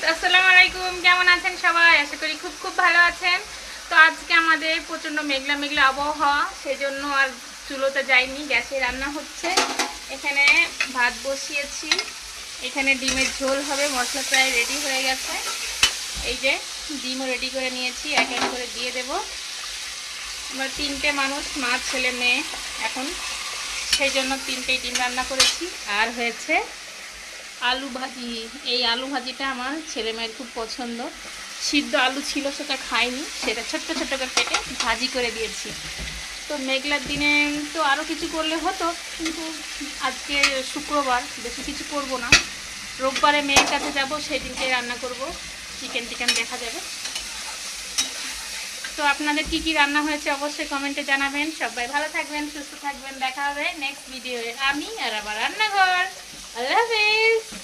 Guys, আসসালামু আলাইকুম। কেমন আছেন সবাই? আশা করি খুব খুব ভালো আছেন। তো আজকে আমাদের প্রচণ্ড মেঘলা মেঘলা আবহাওয়া, সেজন্য আর চুলোতে যাইনি, গ্যাসে রান্না হচ্ছে। এখানে ভাত বসিয়েছি, এখানে ডিমের ঝোল হবে, মশলা প্রায় রেডি হয়ে গেছে। এই যে ডিমও রেডি করে নিয়েছি, এক এক করে দিয়ে দেব। আমরা 3টে মানুষ, মা ছেলে মেয়ে, এখন সেই জন্য 3টেই ডিম রান্না করেছি। আর হয়েছে আলু ভাজি। এই আলু ভাজিটা আমার ছেলে মেয়ের খুব পছন্দ। সিদ্ধ আলু ছিল, সেটা খাইনি, সেটা ছোট্ট ছোট্ট করে কেটে ভাজি করে দিয়েছি। তো মেঘলার দিনে তো আরও কিছু করলে হতো, কিন্তু আজকে শুক্রবার, বেশি কিছু করব না। রোববারে মেয়ের কাছে যাব, সেই দিনকে রান্না করব, চিকেন টিকেন দেখা যাবে। তো আপনাদের কি কি রান্না হয়েছে অবশ্যই কমেন্টে জানাবেন। সবাই ভালো থাকবেন, সুস্থ থাকবেন। দেখা হবে নেক্সট ভিডিওয়ে। আমি আর আবার রান্নাঘর। আল্লাহ হাফেজ।